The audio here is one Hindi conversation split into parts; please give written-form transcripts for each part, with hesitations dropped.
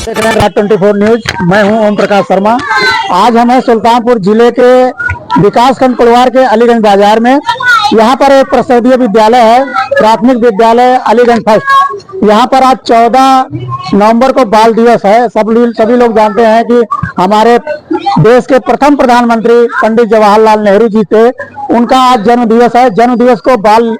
देख रहे हैं राज 24 न्यूज। मैं हूं ओम प्रकाश शर्मा। आज हम हैं सुल्तानपुर जिले के विकासखंड कुलवार के अलीगंज बाजार में। यहाँ पर एक प्रसिद्ध विद्यालय है, प्राथमिक विद्यालय अलीगंज फर्स्ट। यहाँ पर आज 14 नवंबर को बाल दिवस है। सभी लोग जानते हैं कि हमारे देश के प्रथम प्रधानमंत्री पंडित जवाहरलाल नेहरू जी थे, उनका आज जन्म दिवस है। जन्म दिवस को बाल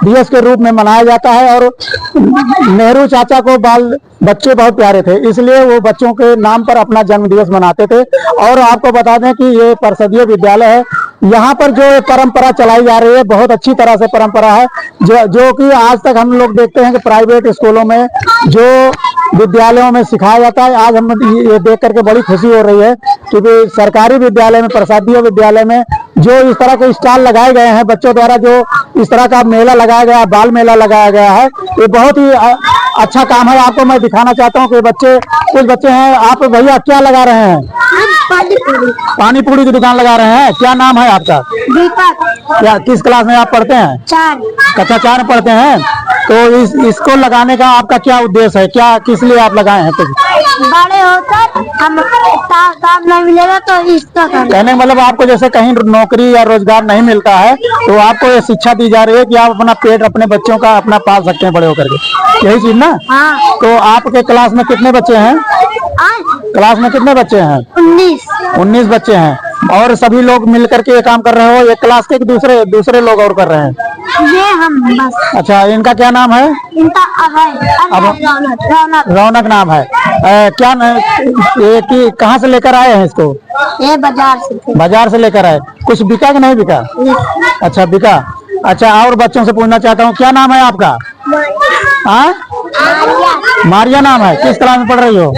दिवस के रूप में मनाया जाता है और नेहरू चाचा को बाल बच्चे बहुत प्यारे थे, इसलिए वो बच्चों के नाम पर अपना जन्म दिवस मनाते थे। और आपको बता दें कि ये परिषदीय विद्यालय है। यहाँ पर जो परंपरा चलाई जा रही है, बहुत अच्छी तरह से परंपरा है, जो कि आज तक हम लोग देखते हैं कि प्राइवेट स्कूलों में जो विद्यालयों में सिखाया जाता है, आज हम ये देख करके बड़ी खुशी हो रही है क्योंकि सरकारी विद्यालय में, प्रसादीय विद्यालय में जो इस तरह के स्टॉल लगाए गए हैं, बच्चों द्वारा जो इस तरह का मेला लगाया गया है, बाल मेला लगाया गया है, ये बहुत ही अच्छा काम है। आपको मैं दिखाना चाहता हूँ कि कुछ बच्चे हैं। आप भैया क्या लगा रहे हैं? पानी पूरी की दुकान लगा रहे हैं। क्या नाम है आपका? दीपक। क्या किस क्लास में आप पढ़ते हैं? 4। कक्षा 4 में पढ़ते हैं। तो इसको लगाने का आपका क्या उद्देश्य है? क्या किस लिए आप लगाए हैं? बड़े होकर हम काम नहीं मिलेगा तो इसका कहने मतलब आपको जैसे कहीं नौकरी या रोजगार नहीं मिलता है तो आपको ये शिक्षा दी जा रही है कि आप अपना पेट अपने बच्चों का अपना पाल सकते हैं बड़े होकर के, यही चीज ना? हाँ। तो आपके क्लास में कितने बच्चे हैं? क्लास में कितने बच्चे हैं? 19 बच्चे हैं। और सभी लोग मिल करके ये काम कर रहे हो? एक क्लास के दूसरे लोग और कर रहे हैं? ये हम बस। अच्छा, इनका क्या नाम है? इनका रौनक नाम है। क्या ये कहाँ से लेकर आए हैं इसको? ये बाजार से लेकर आए। कुछ बिका कि नहीं बिका? अच्छा, बिका। अच्छा, और बच्चों से पूछना चाहता हूँ, क्या नाम है आपका? हाँ, मारिया नाम है। किस क्लास में पढ़ रही हो?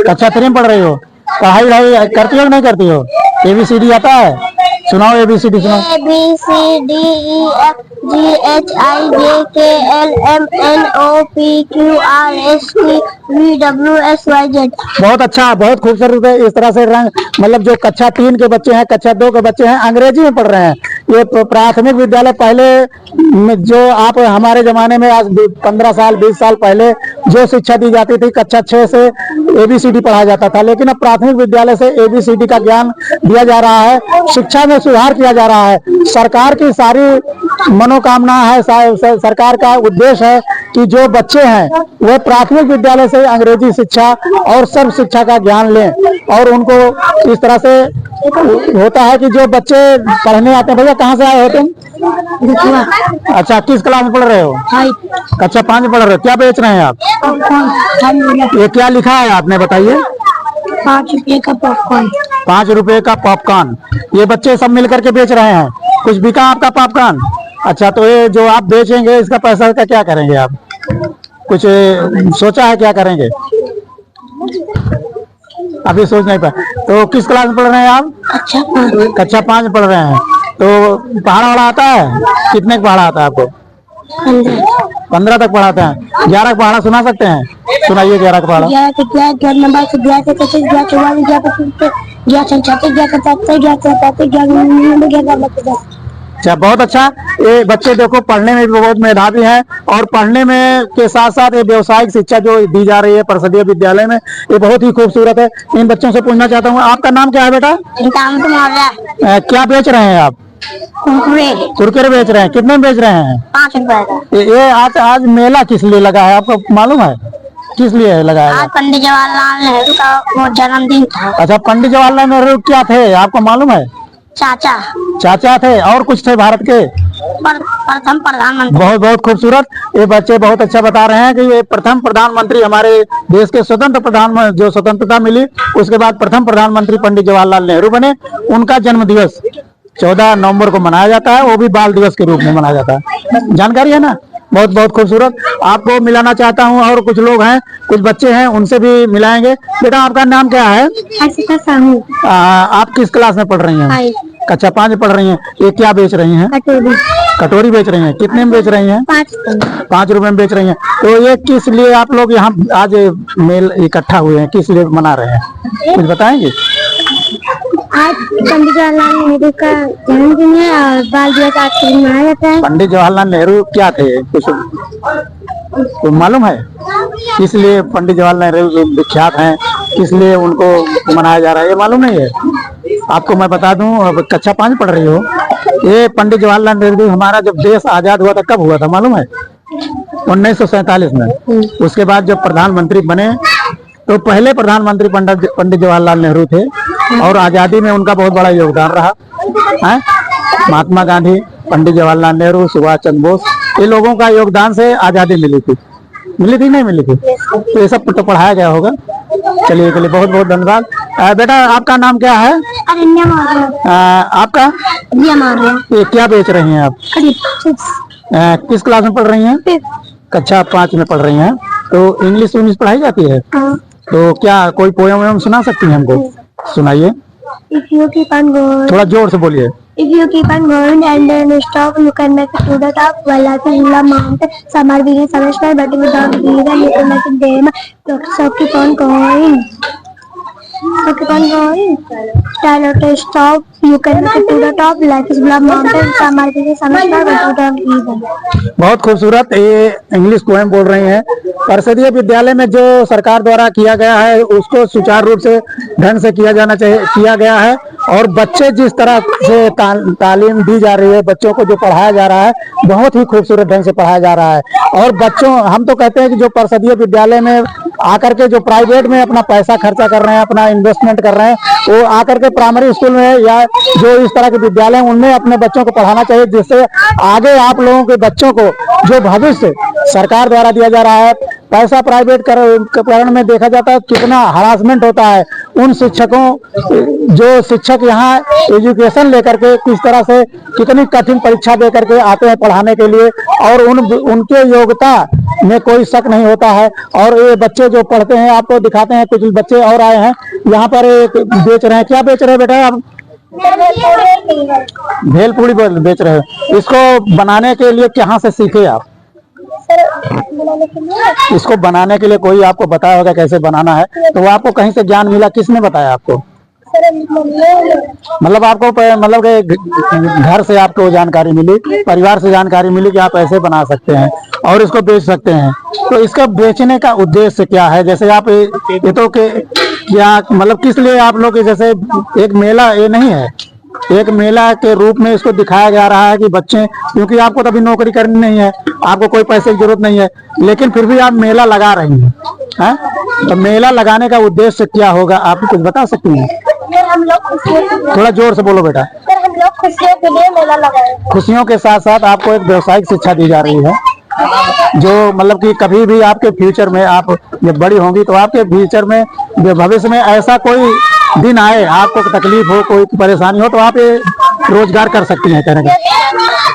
कक्षा 3 में पढ़ रही हो। पढ़ाई करती हो कि नहीं करती हो? ABCD आता है? सुनाओ ABCD सुनाओ। ABCDEFGHIJKLMNOPQRSTUVWXYZ। बहुत अच्छा, बहुत खूबसूरत है। इस तरह से रंग मतलब जो कक्षा 3 के बच्चे हैं, कक्षा 2 के बच्चे हैं, अंग्रेजी में पढ़ रहे हैं। ये प्राथमिक विद्यालय पहले जो आप हमारे जमाने में आज 15 साल 20 साल पहले जो शिक्षा दी जाती थी, कक्षा 6 से ABCD पढ़ाया जाता था, लेकिन अब प्राथमिक विद्यालय से ABCD का ज्ञान दिया जा रहा है। शिक्षा में सुधार किया जा रहा है। सरकार की सारी मनोकामना है, सरकार का उद्देश्य है कि जो बच्चे हैं वो प्राथमिक विद्यालय से अंग्रेजी शिक्षा और सर्व शिक्षा का ज्ञान लें। और उनको इस तरह से होता है कि जो बच्चे पढ़ने आते हैं। भैया कहाँ से आए हो तुम? अच्छा, किस क्लास में पढ़ रहे हो? कक्षा 5 में पढ़ रहे हो। क्या बेच रहे हैं आप? ये क्या लिखा है आपने बताइए? 5 रुपए का पॉपकॉर्न। 5 रुपए का पॉपकॉर्न। ये बच्चे सब मिल करके बेच रहे हैं। कुछ बिका आपका पॉपकॉर्न? अच्छा, तो ये जो आप बेचेंगे इसका पैसा का क्या करेंगे आप? कुछ सोचा है क्या करेंगे? अभी सोच नहीं पाए। तो किस क्लास में पढ़ रहे हैं आप? कक्षा 5 में पढ़ रहे हैं। तो पढ़ा आता है? कितने का पढ़ा आता है आपको? 15 तक पढ़ाते हैं। 11 का पढ़ा सुना सकते हैं? सुनाइए 11 का पढ़ा। 11 अच्छा, बहुत अच्छा। ये बच्चे देखो पढ़ने में भी बहुत मेधावी हैं और पढ़ने में के साथ साथ ये व्यवसायिक शिक्षा जो दी जा रही है परिषदीय विद्यालय में, ये बहुत ही खूबसूरत है। इन बच्चों से पूछना चाहता हूँ, आपका नाम क्या है बेटा? क्या बेच रहे हैं आप? कुरकुरे बेच रहे हैं। कितने में बेच रहे हैं? 5 रुपए का। ये आज मेला किस लिए लगा है आपको मालूम है? किस लिए लगाया? आज पंडित जवाहरलाल नेहरू का वो जन्मदिन था। अच्छा, पंडित जवाहरलाल नेहरू क्या थे आपको मालूम है? चाचा थे। और कुछ थे भारत के? प्रथम प्रधानमंत्री। बहुत बहुत खूबसूरत। ये बच्चे बहुत अच्छा बता रहे हैं कि ये प्रथम प्रधानमंत्री हमारे देश के जो स्वतंत्रता मिली उसके बाद प्रथम प्रधानमंत्री पंडित जवाहरलाल नेहरू बने। उनका जन्म दिवस 14 नवंबर को मनाया जाता है, वो भी बाल दिवस के रूप में मनाया जाता है। जानकारी है ना? बहुत बहुत खूबसूरत। आपको मिलाना चाहता हूँ और कुछ लोग हैं, कुछ बच्चे हैं, उनसे भी मिलाएंगे। बेटा आपका नाम क्या है? आप किस क्लास में पढ़ रही हैं? कक्षा 5 में पढ़ रही हैं। ये क्या बेच रही हैं? कटोरी बेच रही हैं। कितने में बेच रही हैं? 5 रुपए में बेच रही हैं। तो ये किस लिए आप लोग यहाँ आज मेल इकट्ठा हुए हैं, किस लिए मना रहे हैं, कुछ बताएंगे? आज पंडित जवाहरलाल नेहरू का जन्मदिन है और बाल दिवस आज मनाया जाता है। पंडित जवाहरलाल नेहरू क्या थे कुछ? तो मालूम है इसलिए पंडित जवाहरलाल नेहरू विख्यात हैं, इसलिए उनको मनाया जा रहा है, ये मालूम नहीं है आपको? मैं बता दूं, अब कक्षा 5 पढ़ रही हो, ये पंडित जवाहरलाल नेहरू हमारा जब देश आजाद हुआ था कब हुआ था मालूम है? 1947 में। उसके बाद जब प्रधानमंत्री बने तो पहले प्रधानमंत्री पंडित जवाहरलाल नेहरू थे और आजादी में उनका बहुत बड़ा योगदान रहा है। महात्मा गांधी, पंडित जवाहरलाल नेहरू, सुभाष चंद्र बोस, ये लोगों का योगदान से आजादी मिली थी नहीं मिली थी? तो ये सब तो पढ़ाया गया होगा। चलिए बहुत बहुत धन्यवाद। बेटा आपका नाम क्या है? अरण्या मौर्य। आपका? अरण्या मौर्य। ये क्या बेच रही हैं आप? किस क्लास में पढ़ रही हैं? कक्षा 5 में पढ़ रही हैं। तो इंग्लिश पढ़ाई जाती है? तो क्या कोई पोयम सुना सकती हैं हमको? सुनाइए। If you keep on going, थोड़ा जोर से बोलिए। if you keep on going and then stop, you can make it to the top. While I feel the mountain, some are being satisfied, but if you don't give, then you can make it them. So keep on going. So keep on going. Try not to stop. You can make it to the top. Life is a mountain. Some are being satisfied, but you don't give them. बहुत खूबसूरत ये इंग्लिश पोएम बोल रही हैं। परिषदीय विद्यालय में जो सरकार द्वारा किया गया है उसको सुचारू रूप से ढंग से किया गया है और बच्चे जिस तरह से तालीम दी जा रही है, बच्चों को जो पढ़ाया जा रहा है बहुत ही खूबसूरत ढंग से पढ़ाया जा रहा है। और बच्चों, हम तो कहते हैं कि जो परिषदीय विद्यालय में आकर के जो प्राइवेट में अपना पैसा खर्चा कर रहे हैं, अपना इन्वेस्टमेंट कर रहे हैं, वो आकर के प्राइमरी स्कूल में या जो इस तरह के विद्यालय हैं उनमें अपने बच्चों को पढ़ाना चाहिए, जिससे आगे आप लोगों के बच्चों को जो भविष्य सरकार द्वारा दिया जा रहा है पैसा, प्राइवेट करण में देखा जाता है कितना हरासमेंट होता है उन शिक्षकों, जो शिक्षक यहाँ एजुकेशन लेकर के किस तरह से कितनी कठिन परीक्षा दे करके आते हैं पढ़ाने के लिए और उनके योग्यता में कोई शक नहीं होता है। और ये बच्चे जो पढ़ते हैं, आपको दिखाते हैं, कुछ बच्चे और आए हैं यहाँ पर बेच रहे हैं। क्या बेच रहे हैं बेटा आप? भेलपूरी बेच रहे हैं। इसको बनाने के लिए कहाँ से सीखे आप? इसको बनाने के लिए कोई आपको बताया होगा कैसे बनाना है, तो वो आपको कहीं से ज्ञान मिला? किसने बताया आपको? मतलब आपको घर से आपको जानकारी मिली, परिवार से जानकारी मिली कि आप ऐसे बना सकते हैं और इसको बेच सकते हैं। तो इसका बेचने का उद्देश्य क्या है? जैसे आप ये तो क्या मतलब किस लिए आप लोग, जैसे एक मेला ये नहीं है, एक मेला के रूप में इसको दिखाया जा रहा है कि बच्चे, क्योंकि आपको तो अभी नौकरी करनी नहीं है, आपको कोई पैसे की जरूरत नहीं है, लेकिन फिर भी आप मेला लगा रही हैं, तो मेला लगाने का उद्देश्य क्या होगा? आप कुछ बता सकती हैं? हम लोग थोड़ा जोर से बोलो बेटा। हम लोग खुशियों के लिए मेला लगाए। खुशियों के साथ साथ आपको एक व्यावसायिक शिक्षा दी जा रही है, जो मतलब कि कभी भी आपके फ्यूचर में, आप जब बड़ी होंगी तो आपके फ्यूचर में, भविष्य में ऐसा कोई दिन आए, आपको तकलीफ हो, कोई परेशानी हो, तो आप ये रोजगार कर सकती हैं कहने का,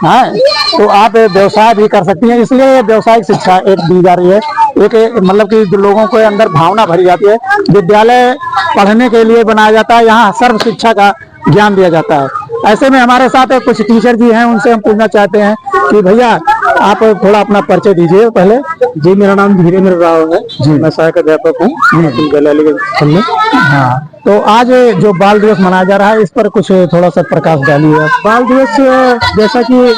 हाँ, तो आप व्यवसाय भी कर सकती हैं। इसलिए व्यवसायिक शिक्षा एक दी जा रही है, एक मतलब कि लोगों को अंदर भावना भरी जाती है। विद्यालय पढ़ने के लिए बनाया जाता है, यहाँ सर्व शिक्षा का ज्ञान दिया जाता है। ऐसे में हमारे साथ कुछ टीचर जी हैं, उनसे हम पूछना चाहते हैं कि भैया आप थोड़ा अपना परिचय दीजिए पहले। जी, मेरा नाम धीरेन्द्र राव है जी, मैं सहायक अध्यापक हूँ। हाँ, तो आज जो बाल दिवस मनाया जा रहा है, इस पर कुछ थोड़ा सा प्रकाश डालिए। बाल दिवस जैसा कि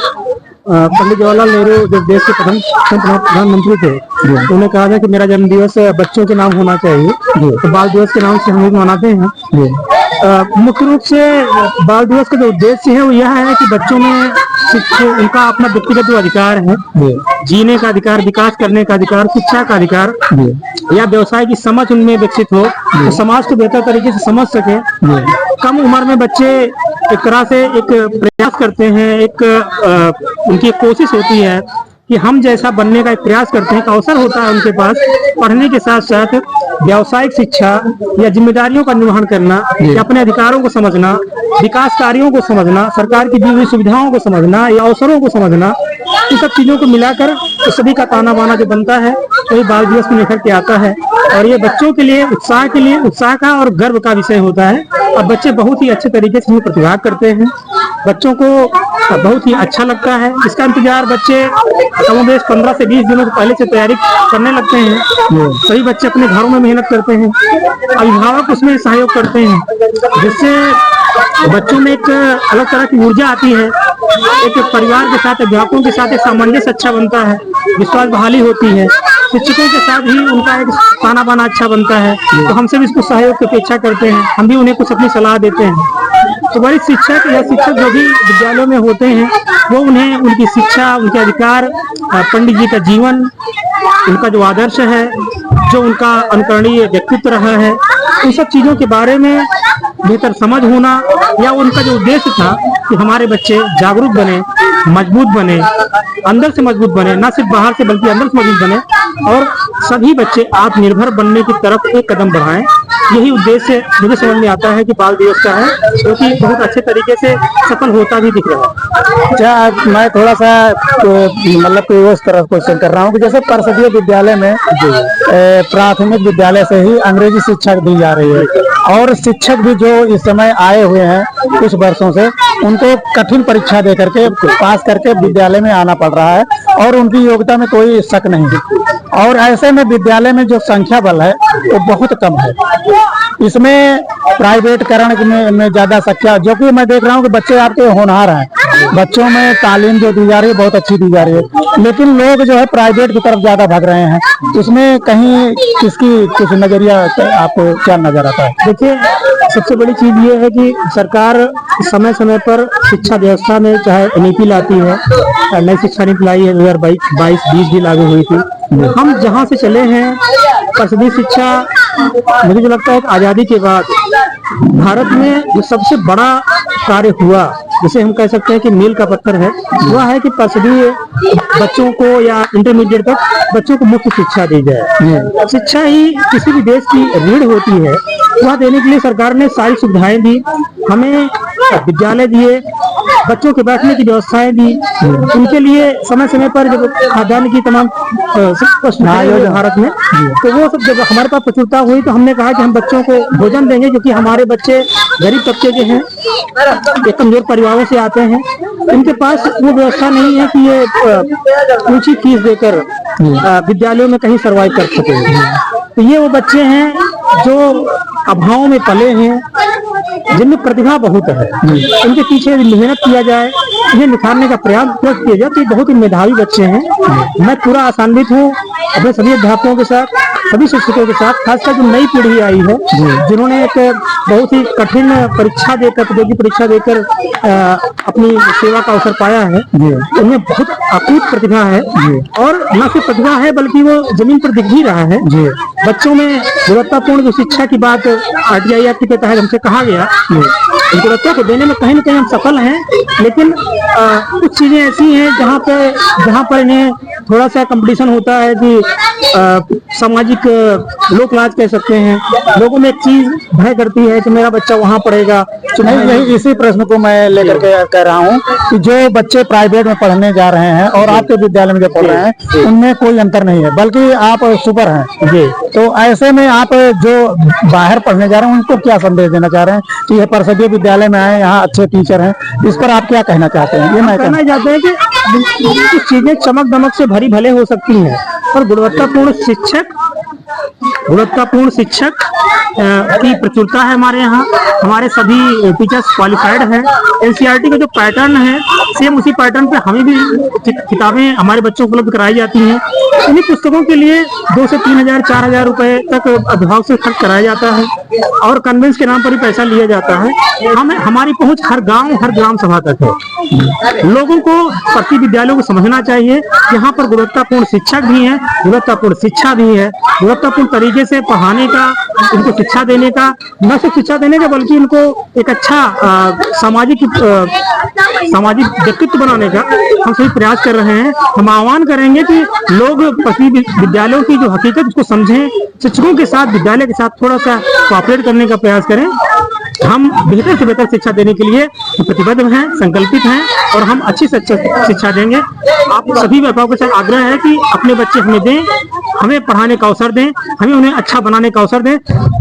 पंडित जवाहरलाल नेहरू जब देश के प्रधानमंत्री थे, उन्होंने कहा था कि मेरा जन्म दिवस बच्चों के नाम होना चाहिए, तो बाल दिवस के नाम से हम लोग मनाते हैं। मुख्य रूप से बाल दिवस का जो उद्देश्य है वो यह है कि बच्चों में उनका अपना व्यक्तिगत जो अधिकार है, जीने का अधिकार, विकास करने का अधिकार, शिक्षा का अधिकार या व्यवसाय की समझ उनमें विकसित हो, तो समाज को बेहतर तरीके से समझ सके। कम उम्र में बच्चे एक तरह से एक प्रयास करते हैं, उनकी कोशिश होती है कि हम जैसा बनने का एक प्रयास करते हैं, एक अवसर होता है उनके पास पढ़ने के साथ साथ व्यावसायिक शिक्षा या जिम्मेदारियों का निर्वहन करना या अपने अधिकारों को समझना, विकास कार्यों को समझना, सरकार की दी हुई सुविधाओं को समझना या अवसरों को समझना, इन सब चीजों को मिलाकर तो सभी का ताना बाना जो बनता है वही बाल दिवस में निखर के आता है। और ये बच्चों के लिए उत्साह का और गर्व का विषय होता है और बच्चे बहुत ही अच्छे तरीके से प्रतिभाग करते हैं। बच्चों को बहुत ही अच्छा लगता है। इसका इंतजार बच्चे कमोबेश 15 से 20 दिनों पहले से तैयारी करने लगते हैं। सभी बच्चे अपने घरों में मेहनत करते हैं, अभिभावक उसमें सहयोग करते हैं, जिससे बच्चों में एक अलग तरह की ऊर्जा आती है। एक परिवार के साथ, अध्यापकों के साथ एक सामंजस्य अच्छा बनता है, विश्वास बहाली होती है, शिक्षकों के साथ ही उनका एक ताना बाना अच्छा बनता है। तो हमसे भी इसको सहयोग की अपेक्षा करते हैं, हम भी उन्हें कुछ अपनी सलाह देते हैं। तो वरिष्ठ शिक्षक या शिक्षक जो भी विद्यालयों में होते हैं वो उन्हें उनकी शिक्षा, उनके अधिकार, पंडित जी का जीवन, उनका जो आदर्श है, जो उनका अनुकरणीय व्यक्तित्व रहा है, उन सब चीजों के बारे में बेहतर समझ होना, या उनका जो उद्देश्य था कि हमारे बच्चे जागरूक बने, मजबूत बने, अंदर से मजबूत बने, न सिर्फ बाहर से बल्कि अंदर से मजबूत बने, और सभी बच्चे आत्मनिर्भर बनने की तरफ एक कदम बढ़ाएं। यही उद्देश्य मुझे समझ में आता है कि बाल दिवस का है, जो कि बहुत अच्छे तरीके से सफल होता भी दिख रहा है। अच्छा, मैं थोड़ा सा मतलब कोई उस तरह क्वेश्चन कर रहा हूँ कि जैसे परिषदीय विद्यालय में प्राथमिक विद्यालय से ही अंग्रेजी शिक्षा दी जा रही है, और शिक्षक भी जो इस समय आए हुए हैं कुछ वर्षों से, उनको कठिन परीक्षा दे करके पास करके विद्यालय में आना पड़ रहा है, और उनकी योग्यता में कोई शक नहीं है। और ऐसे में विद्यालय में जो संख्या बल है वो बहुत कम है। इसमें प्राइवेटकरण में ज्यादा संख्या, जो कि मैं देख रहा हूँ कि बच्चे आपके होनहार हैं, बच्चों में तालीम जो दी जा रही है बहुत अच्छी दी जा रही है, लेकिन लोग जो है प्राइवेट की तरफ ज्यादा भाग रहे हैं। इसमें कहीं किसकी कुछ नजरिया आपको क्या नजर आता है? देखिए, सबसे बड़ी चीज ये है कि सरकार समय समय पर शिक्षा व्यवस्था में चाहे नीति लाती है, नई शिक्षा नीति लाई है 2022-20 भी लागू हुई थी। हम जहाँ से चले हैं परिषदीय शिक्षा, मुझे जो लगता है कि आजादी के बाद भारत में जो सबसे बड़ा कार्य हुआ, जिसे हम कह सकते हैं कि मील का पत्थर है, वह है कि परिषदीय बच्चों को या इंटरमीडिएट तक बच्चों को मुफ्त शिक्षा दी जाए। शिक्षा ही किसी भी देश की रीढ़ होती है। वह देने के लिए सरकार ने सारी सुविधाएं दी, हमें विद्यालय दिए, बच्चों के बैठने की व्यवस्थाएं दी, उनके लिए समय समय पर जब खाद्यान्न की तमाम भारत में, तो वो सब जब हमारे पास प्रचुरता हुई तो हमने कहा कि हम बच्चों को भोजन देंगे, क्योंकि हमारे बच्चे गरीब तबके के हैं, एक कमजोर परिवारों से आते हैं, इनके पास वो व्यवस्था नहीं है कि ये ऊंची फीस देकर विद्यालयों में कहीं सर्वाइव कर सके। तो ये वो बच्चे हैं जो अभाव में पले हैं, जिनमें प्रतिभा बहुत है, उनके पीछे मेहनत किया जाए, इन्हें निखारने का प्रयास किया जाए, तो ये बहुत ही मेधावी बच्चे हैं। मैं पूरा आशान्वित हूँ अपने सभी अध्यापकों के साथ, सभी शिक्षकों के साथ, खासकर जो नई पीढ़ी आई है, जिन्होंने एक बहुत ही कठिन परीक्षा देकर, प्रतियोगी परीक्षा देकर अपनी सेवा का अवसर पाया है, उनमें बहुत अकूत प्रतिभा है, और न सिर्फ प्रतिभा है बल्कि वो जमीन पर दिख भी रहा है। बच्चों में गुणवत्तापूर्ण जो शिक्षा की बात RTI एक्ट के तहत हमसे कहा गया, गुणवत्ता को देने में कहीं न कहीं हम सफल हैं, लेकिन कुछ चीजें ऐसी हैं जहाँ पर इन्हें थोड़ा सा कंपटीशन होता है कि सामाजिक लोक लाज कह सकते हैं, लोगों में एक चीज भय करती है कि मेरा बच्चा वहाँ पढ़ेगा। तो नहीं, इसी प्रश्न को मैं लेकर के कह रहा हूँ कि जो बच्चे प्राइवेट में पढ़ने जा रहे हैं और आपके विद्यालय में जो पढ़ रहे हैं, उनमें कोई अंतर नहीं है, बल्कि आप सुपर हैं जी। तो ऐसे में आप जो बाहर पढ़ने जा रहे हैं उनको क्या संदेश देना चाह रहे हैं कि ये परिषदीय विद्यालय में आए, यहाँ अच्छे टीचर हैं, इस पर आप क्या कहना चाहते हैं? ये मैं कहना चाहते हैं कि कुछ चीजें चमक दमक से भरी भले हो सकती हैं, और गुणवत्तापूर्ण शिक्षक की प्रचुरता है हमारे यहाँ। हमारे सभी टीचर्स क्वालिफाइड हैं। NCERT का जो पैटर्न है, सेम उसी पैटर्न पे हमें भी किताबें हमारे बच्चों को उपलब्ध कराई जाती हैं। उन्हीं पुस्तकों के लिए 2 से 3 हजार 4 हजार रुपए तक अभिभावक से खर्च कराया जाता है, और कन्वेंस के नाम पर ही पैसा लिया जाता है। हमारी पहुंच हर गांव, हर ग्राम सभा तक है। लोगों को प्रति विद्यालयों को समझना चाहिए, यहाँ पर गुणवत्तापूर्ण शिक्षक भी हैं, गुणवत्तापूर्ण शिक्षा भी है, गुणवत्तापूर्ण तरीके से पढ़ाने का, उनको शिक्षा देने का, न सिर्फ शिक्षा देने का बल्कि उनको एक अच्छा सामाजिक व्यक्तित्व बनाने का हम सभी प्रयास कर रहे हैं। हम आह्वान करेंगे कि लोग प्रति विद्यालयों की जो हकीकत उसको समझें, शिक्षकों के साथ, विद्यालय के साथ थोड़ा सा कोऑपरेट करने का प्रयास करें। हम बेहतर से बेहतर शिक्षा देने के लिए प्रतिबद्ध हैं, संकल्पित हैं, और हम अच्छी शिक्षा देंगे। आप सभी अभिभावकों से आग्रह है कि अपने बच्चे हमें दें, हमें पढ़ाने का अवसर दें, हमें उन्हें अच्छा बनाने का अवसर दें।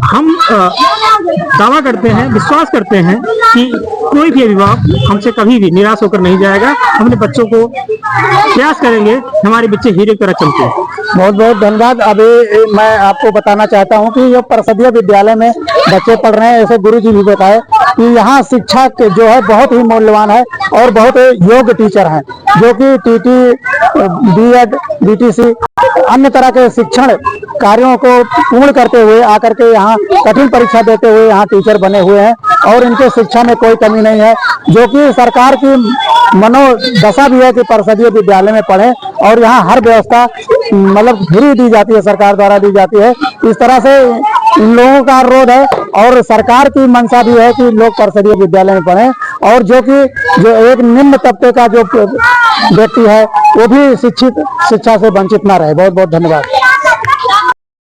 हम दावा करते हैं, विश्वास करते हैं कि कोई भी अभिभावक हमसे कभी भी निराश होकर नहीं जाएगा। हम अपने बच्चों को प्रयास करेंगे हमारे बच्चे हीरे की तरह चमके। बहुत बहुत धन्यवाद। अभी मैं आपको बताना चाहता हूं कि ये परिषदीय विद्यालय में बच्चे पढ़ रहे हैं, ऐसे गुरुजी भी बताए कि यहाँ शिक्षा जो है बहुत ही मूल्यवान है और बहुत योग्य टीचर हैं, जो कि टीटी, बीएड, बीटीसी अन्य तरह के शिक्षण कार्यों को पूर्ण करते हुए आकर के यहाँ कठिन परीक्षा देते हुए यहाँ टीचर बने हुए हैं और इनके शिक्षा में कोई कमी नहीं है, जो कि सरकार की मनोदशा भी है कि परिषदीय विद्यालय में पढ़ें और यहाँ हर व्यवस्था मतलब फ्री दी जाती है, सरकार द्वारा दी जाती है। इस तरह से इन लोगों का अनुरोध है और सरकार की मंशा भी है कि लोग परिषदीय विद्यालय में पढ़ें और जो एक निम्न तबके का जो व्यक्ति है वो भी शिक्षा से वंचित ना रहे। बहुत बहुत धन्यवाद।